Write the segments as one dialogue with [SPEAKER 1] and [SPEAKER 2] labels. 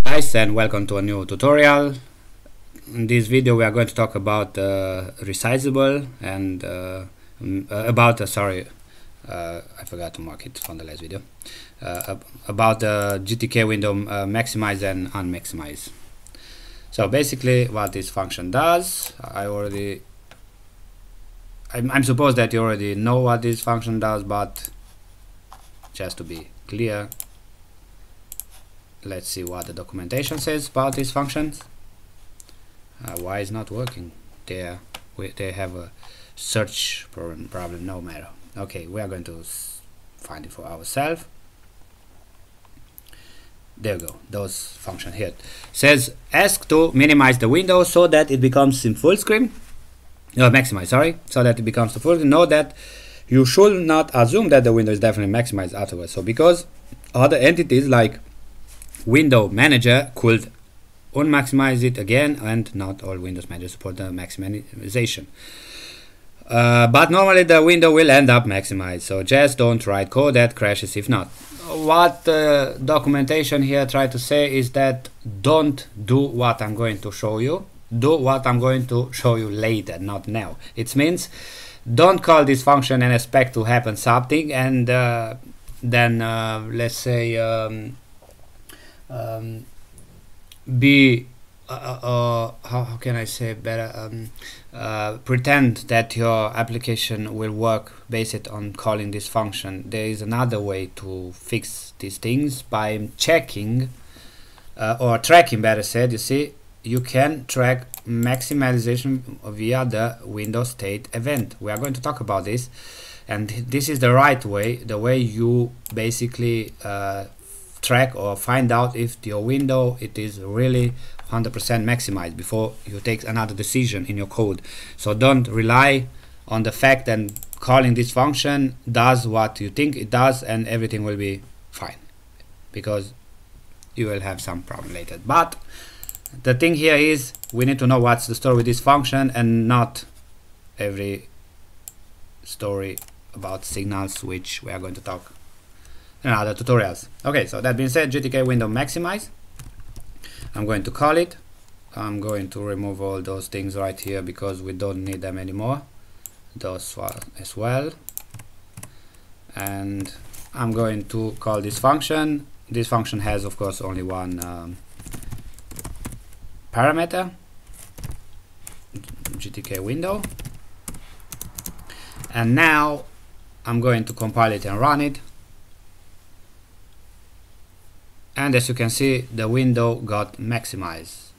[SPEAKER 1] Guys, and welcome to a new tutorial. In this video we are going to talk about resizable and I forgot to mark it from the last video, about the GTK window maximize and unmaximize. So basically what this function does, I'm supposed that you already know what this function does, but just to be clear, let's see what the documentation says about these functions. Why is not working? They have a search problem, no matter. Okay, we are going to find it for ourselves. There we go. Those function here says ask to minimize the window so that it becomes in full screen. Maximize, sorry, so that it becomes the full screen. Know that you should not assume that the window is definitely maximized afterwards. So because other entities like Window Manager could unmaximize it again, and not all Windows Manager support the maximization. But normally the window will end up maximized, so just don't write code that crashes if not. What the documentation here try to say is that don't do what I'm going to show you. Do what I'm going to show you later, not now. It means don't call this function and expect to happen something, and then let's say how can I say better, pretend that your application will work based on calling this function. There is another way to fix these things by checking or tracking, better said. You see, you can track maximization via the window state event. We are going to talk about this, and this is the right way, the way you basically track or find out if your window it is really 100% maximized before you take another decision in your code. So don't rely on the fact that calling this function does what you think it does and everything will be fine, because you will have some problem later. But the thing here is we need to know what's the story with this function, and not every story about signals, which we are going to talk in other tutorials. Okay, so that being said, GTK window maximize, I'm going to call it. I'm going to remove all those things right here because we don't need them anymore, those as well, and I'm going to call this function. This function has of course only one parameter, GTK window, and now I'm going to compile it and run it. And as you can see, the window got maximized.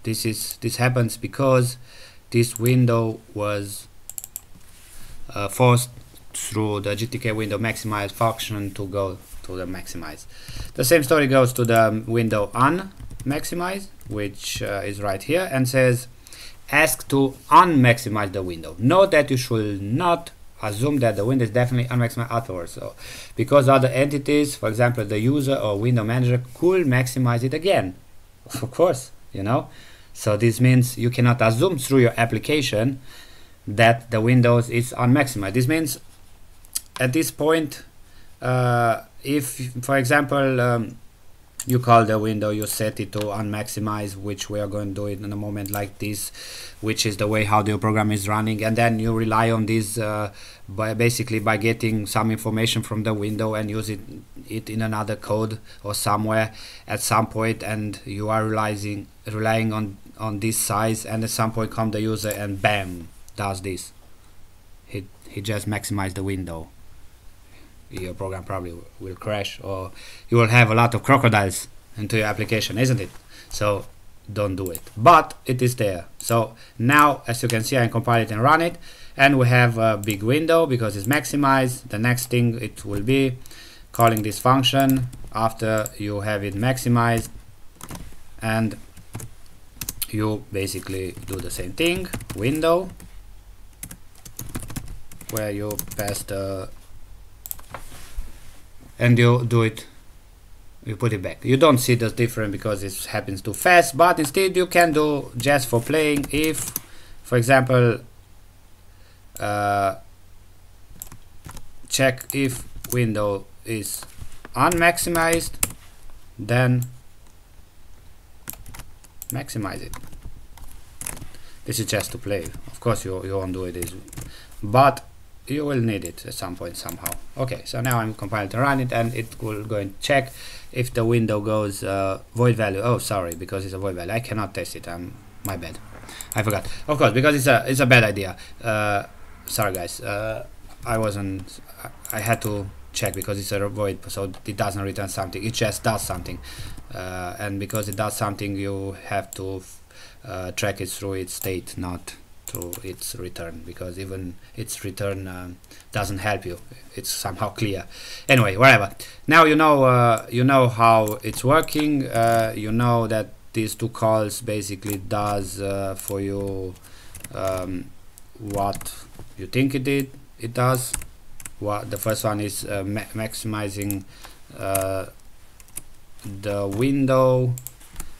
[SPEAKER 1] This happens because this window was forced through the GTK window maximize function to go to the maximize. The same story goes to the window unmaximize, which is right here, and says ask to unmaximize the window. Note that you should not assume that the window is definitely unmaximized afterwards. So because other entities, for example the user or window manager, could maximize it again, of course, you know. So this means you cannot assume through your application that the windows is unmaximized. This means at this point, if for example you call the window, you set it to unmaximize, which we are going to do it in a moment like this, which is the way how the program is running, and then you rely on this by getting some information from the window and use it in another code or somewhere at some point, and you are relying on this size, and at some point come the user and bam, does this. He just maximized the window. Your program probably will crash, or you will have a lot of crocodiles into your application, isn't it? So don't do it, but it is there. So now, as you can see, I compile it and run it, and we have a big window because it's maximized. The next thing it will be calling this function after you have it maximized, and you basically do the same thing, window, where you pass the, and you do it, you put it back. You don't see the difference because it happens too fast, but instead you can do just for playing. If for example check if window is unmaximized, then maximize it. This is just to play. Of course you won't do it, but you will need it at some point somehow. Okay, so now I'm compiling to run it, and it will go and check if the window goes void value. Oh, sorry, because it's a void value. I cannot test it. My bad. I forgot. Of course, because it's a bad idea. Sorry guys. I had to check because it's a void, so it doesn't return something. It just does something, and because it does something, you have to track it through its state, not through its return, because even its return doesn't help you. It's somehow clear. Anyway, whatever. Now you know how it's working. You know that these two calls basically does for you what you think it does. The first one is maximizing the window,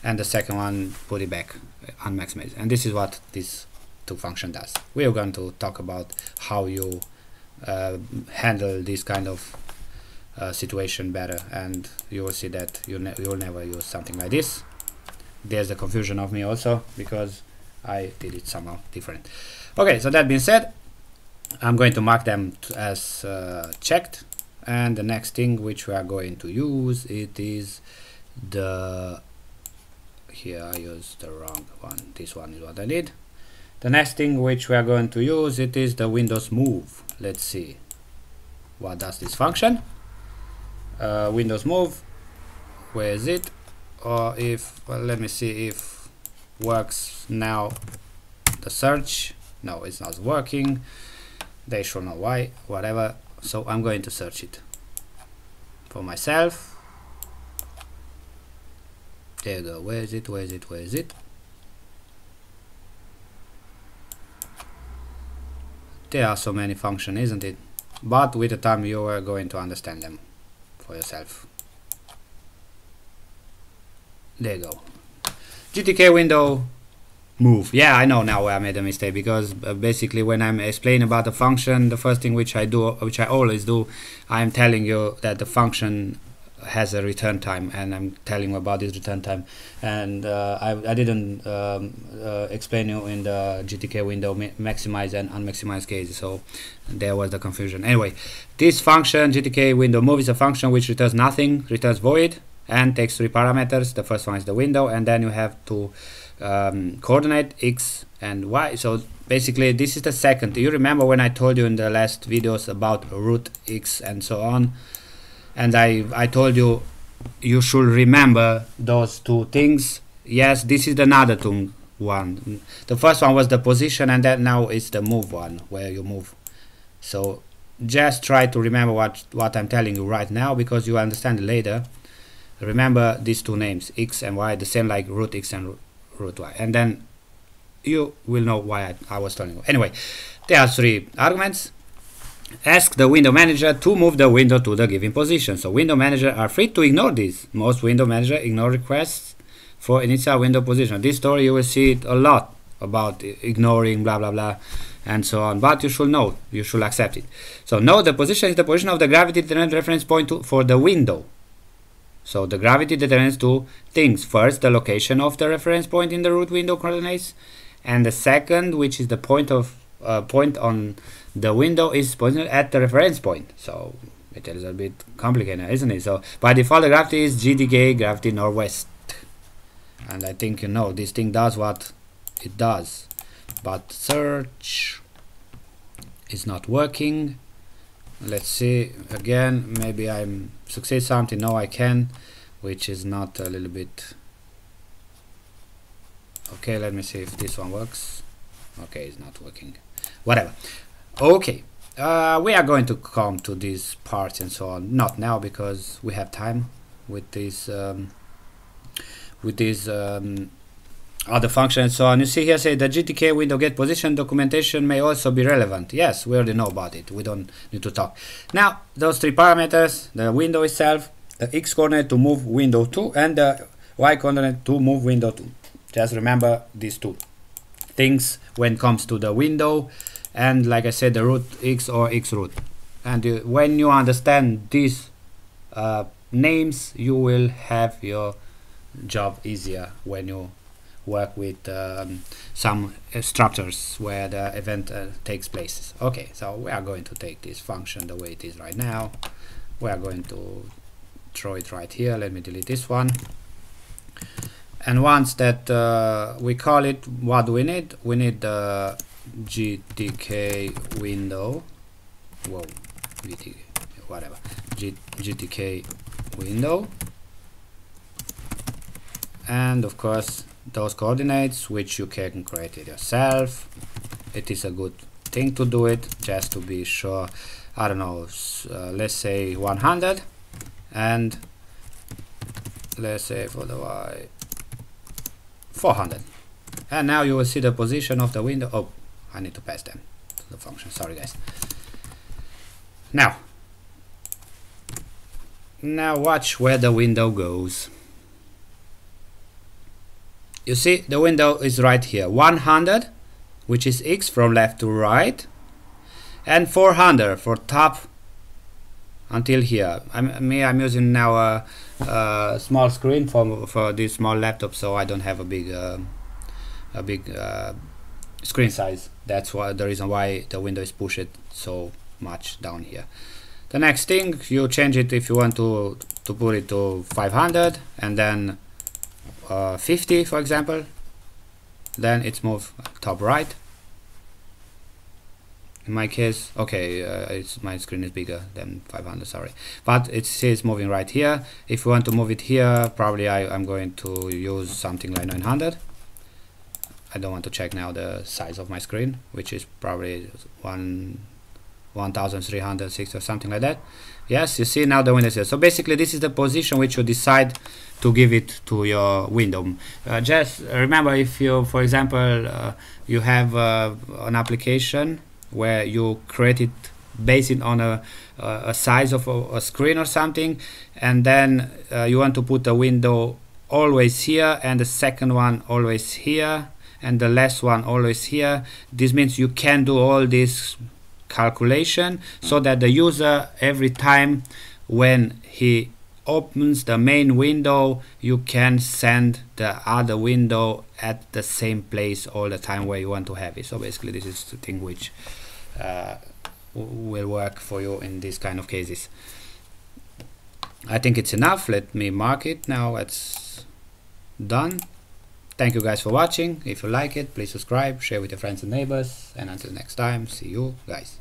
[SPEAKER 1] and the second one put it back unmaximized. And this is what this two function does. We are going to talk about how you handle this kind of situation better, and you will see that you will never use something like this. There's a confusion of me also because I did it somehow different. Okay, so that being said, I'm going to mark them as checked, and the next thing which we are going to use, it is the, here I used the wrong one, this one is what I need. The next thing which we are going to use, it is the Windows Move. Let's see what does this function. Windows Move, where is it? Or if, well, let me see if works now. The search, no, it's not working. They should know why, whatever. So I'm going to search it for myself. There you go. Where is it? Where is it? Where is it? There are so many functions, isn't it? But with the time you are going to understand them for yourself. There you go. GTK Window Move. Yeah, I know now where I made a mistake, because basically when I'm explaining about the function, the first thing which I always do, I'm telling you that the function has a return time, and I'm telling you about this return time, and I didn't explain you in the GTK window maximize and unmaximized case, so there was the confusion. Anyway, this function GTK Window Move is a function which returns nothing, returns void, and takes three parameters. The first one is the window, and then you have to coordinate x and y. So basically this is the second. You remember when I told you in the last videos about root x and so on, and I told you you should remember those two things. Yes, this is another one. The first one was the position, and then now it's the move one, where you move. So just try to remember what I'm telling you right now, because you understand it later. Remember these two names, x and y, the same like root x and root y, and then you will know why I was telling you. Anyway, there are three arguments. Ask the window manager to move the window to the given position. So window manager are free to ignore this. Most window manager ignore requests for initial window position. This story you will see it a lot about ignoring blah blah blah and so on, but you should know, you should accept it. So know the position is the position of the gravity determinant reference point for the window. So the gravity determines two things. First, the location of the reference point in the root window coordinates, and the second, which is the point on the window, is pointed at the reference point. So it is a bit complicated, isn't it? So by default, the gravity is GTK gravity northwest, and I think you know this thing does what it does. But search is not working. Let's see again. Maybe I'm succeed something. No, I can, which is not a little bit. Okay, let me see if this one works. Okay, it's not working. Whatever. Okay, we are going to come to these parts and so on. Not now, because we have time with these other functions and so on. You see here, say the GTK Window Get Position documentation may also be relevant. Yes, we already know about it. We don't need to talk. Now, those three parameters, the window itself, the x coordinate to move window 2, and the y coordinate to move window 2. Just remember these two things when it comes to the window, and like I said, the root x or x root. And when you understand these names, you will have your job easier when you work with some structures where the event takes place. Okay, so we are going to take this function the way it is right now. We are going to throw it right here. Let me delete this one. And once that we call it, what do we need? We need the GTK window. Whoa, GTK, whatever. GTK window. And of course, those coordinates, which you can create it yourself. It is a good thing to do it, just to be sure. I don't know, let's say 100, and let's say for the Y 400. And now you will see the position of the window. Oh, I need to pass them to the function. Sorry, guys. Now watch where the window goes. You see, the window is right here. 100, which is X from left to right, and 400 for top until here. I'm using now a small screen for this small laptop, so I don't have a big screen size. That's why the reason why the window is pushed so much down here. The next thing, you change it if you want to put it to 500 and then 50, for example. Then it's moved top right. In my case, okay, my screen is bigger than 500, sorry, but it says moving right here. If you want to move it here, probably I'm going to use something like 900. I don't want to check now the size of my screen, which is probably 1360 or something like that. Yes, you see now the window is here. So basically this is the position which you decide to give it to your window. Just remember, if you, for example, you have an application where you create it based on a size of a screen or something, and then you want to put a window always here and the second one always here and the last one always here. This means you can do all this calculation so that the user, every time when he opens the main window, you can send the other window at the same place all the time where you want to have it. So basically this is the thing which will work for you in these kind of cases. I think it's enough. Let me mark it now. It's done. Thank you guys for watching. If you like it, please subscribe, share with your friends and neighbors, and until next time, see you guys.